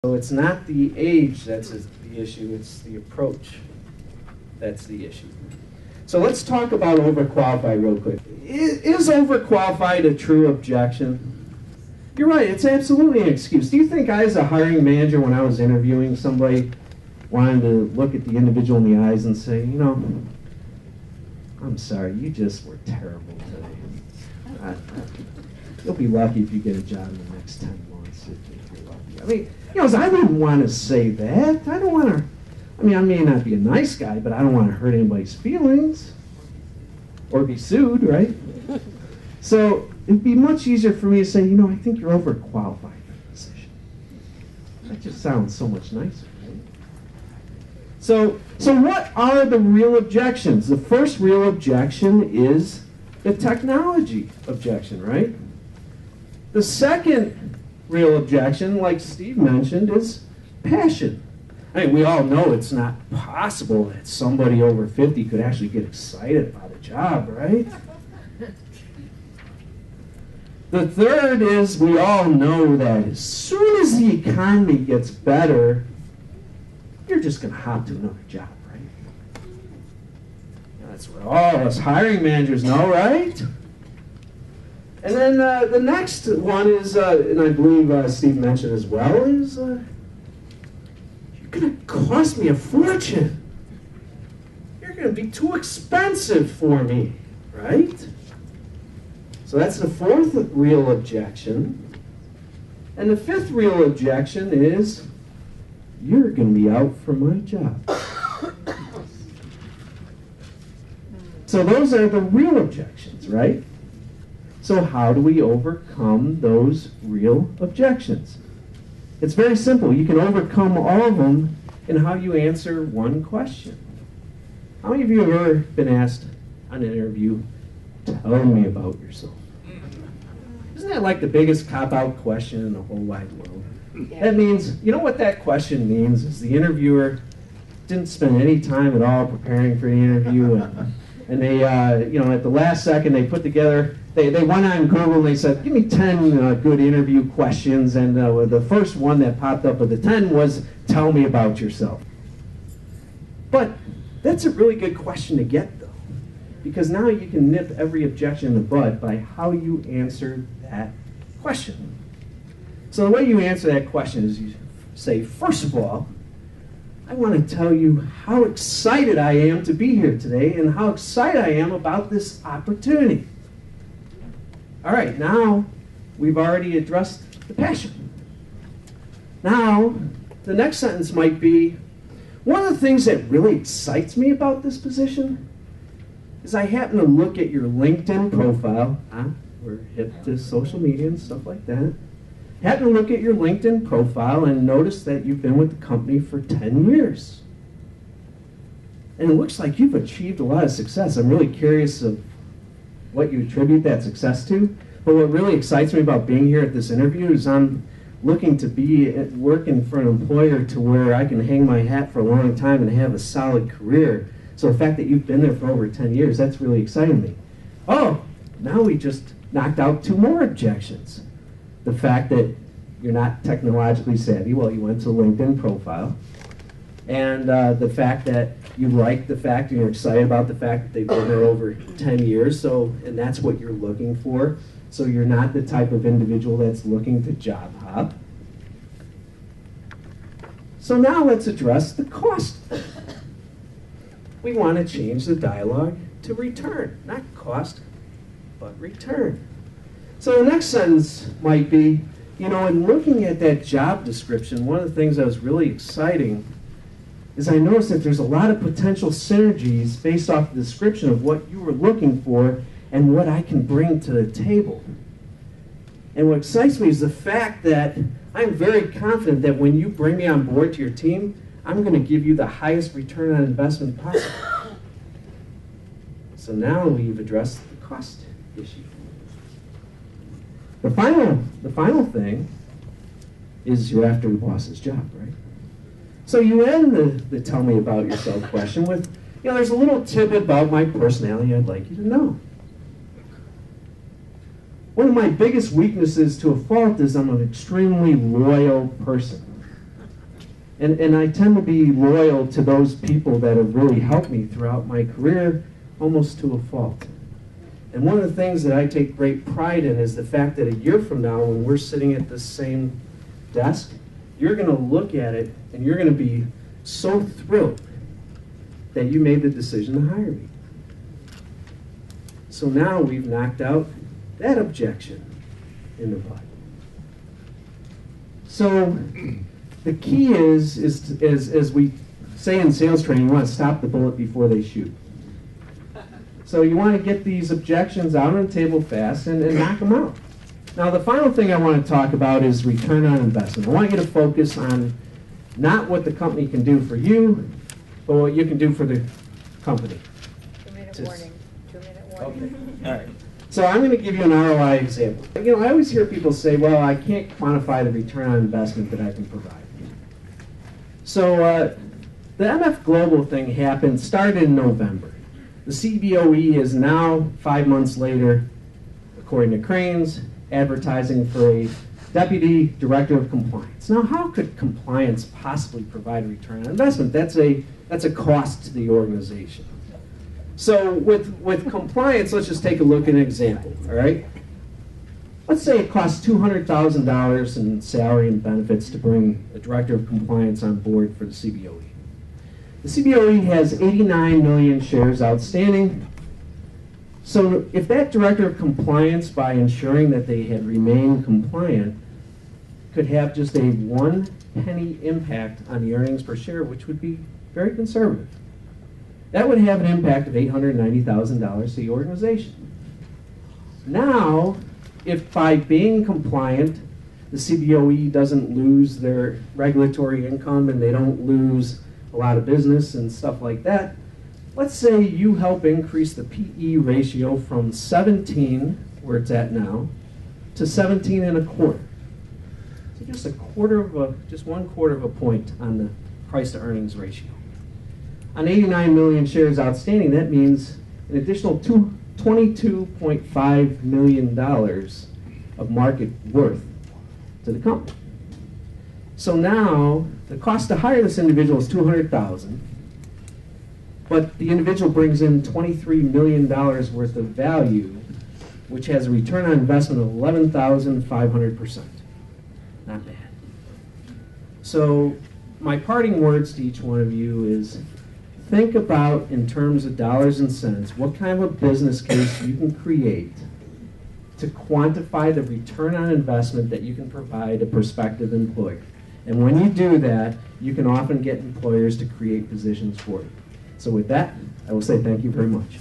So it's not the age that's the issue, it's the approach that's the issue. So let's talk about overqualified real quick. Is overqualified a true objection? You're right, it's absolutely an excuse. Do you think I, as a hiring manager, when I was interviewing somebody, wanted to look at the individual in the eyes and say, you know, I'm sorry, you just were terrible today. You'll be lucky if you get a job in the next 10 months, if you're lucky. I mean, you know, I wouldn't want to say that. I don't want to, I mean, I may not be a nice guy, but I don't want to hurt anybody's feelings or be sued, right? So it'd be much easier for me to say, you know, I think you're overqualified for the position. That just sounds so much nicer, right? So what are the real objections? The first real objection is the technology objection, right? The second real objection, like Steve mentioned, is passion. I mean, we all know it's not possible that somebody over 50 could actually get excited about a job, right? The third is we all know that as soon as the economy gets better, you're just going to hop to another job, right? That's what all us hiring managers know, right? And then the next one is, and I believe Steve mentioned as well, is you're going to cost me a fortune. You're going to be too expensive for me, right? So that's the fourth real objection. And the fifth real objection is, you're going to be out for my job. So those are the real objections, right? So how do we overcome those real objections? It's very simple. You can overcome all of them in how you answer one question. How many of you have ever been asked on an interview, tell me about yourself? Isn't that like the biggest cop-out question in the whole wide world? Yeah. That means, you know what that question means is the interviewer didn't spend any time at all preparing for the interview, and they, you know, at the last second they put together, they went on Google and they said, give me 10 good interview questions, and the first one that popped up of the 10 was, tell me about yourself. But that's a really good question to get, though, because now you can nip every objection in the bud by how you answer that question. So the way you answer that question is you say, first of all, I want to tell you how excited I am to be here today and how excited I am about this opportunity. All right, now we've already addressed the passion. Now, the next sentence might be, one of the things that really excites me about this position is I happen to look at your LinkedIn profile. We're hip to social media and stuff like that. Happen to look at your LinkedIn profile and notice that you've been with the company for 10 years. And it looks like you've achieved a lot of success. I'm really curious of what you attribute that success to. But what really excites me about being here at this interview is I'm looking to be working for an employer to where I can hang my hat for a long time and have a solid career. So the fact that you've been there for over 10 years, that's really exciting me. Oh, now we just knocked out 2 more objections. The fact that you're not technologically savvy, well, you went to a LinkedIn profile, and the fact that you like the fact and you're excited about the fact that they've been there over 10 years, so, and that's what you're looking for, so you're not the type of individual that's looking to job hop. So now let's address the cost. We want to change the dialogue to return, not cost, but return. So the next sentence might be, you know, in looking at that job description, one of the things that was really exciting is I noticed that there's a lot of potential synergies based off the description of what you were looking for and what I can bring to the table. And what excites me is the fact that I'm very confident that when you bring me on board to your team, I'm going to give you the highest return on investment possible. So now we've addressed the cost issue. The final thing is you're after the boss's job, right? So you end the tell me about yourself question with, you know, there's a little tidbit about my personality I'd like you to know. One of my biggest weaknesses to a fault is I'm an extremely loyal person. And I tend to be loyal to those people that have really helped me throughout my career, almost to a fault. And one of the things that I take great pride in is the fact that a year from now, when we're sitting at the same desk, you're going to look at it and you're going to be so thrilled that you made the decision to hire me. So now we've knocked out that objection in the bud. So the key is as we say in sales training, you want to stop the bullet before they shoot. So you want to get these objections out on the table fast and knock them out. Now the final thing I want to talk about is return on investment. I want you to focus on not what the company can do for you, but what you can do for the company. 2-minute warning. 2-minute warning. Okay. All right. So I'm going to give you an ROI example. You know, I always hear people say, well, I can't quantify the return on investment that I can provide. So the MF Global thing started in November. The CBOE is now, 5 months later, according to Cranes, advertising for a Deputy Director of Compliance. Now, how could compliance possibly provide a return on investment? That's a cost to the organization. So with compliance, let's just take a look at an example, all right? Let's say it costs $200,000 in salary and benefits to bring a Director of Compliance on board for the CBOE. The CBOE has 89 million shares outstanding. So if that Director of Compliance, by ensuring that they had remained compliant, could have just a 1 penny impact on the earnings per share, which would be very conservative, that would have an impact of $890,000 to the organization. Now, if by being compliant, the CBOE doesn't lose their regulatory income and they don't lose a lot of business and stuff like that, let's say you help increase the PE ratio from 17, where it's at now, to 17.25. So just just 1/4 of a point on the price to earnings ratio. On 89 million shares outstanding, that means an additional $22.5 million of market worth to the company. So now the cost to hire this individual is $200,000. But the individual brings in $23 million worth of value, which has a return on investment of 11,500%. Not bad. So my parting words to each one of you is, think about, in terms of dollars and cents, what kind of a business case you can create to quantify the return on investment that you can provide a prospective employer. And when you do that, you can often get employers to create positions for you. So with that, I will say thank you very much.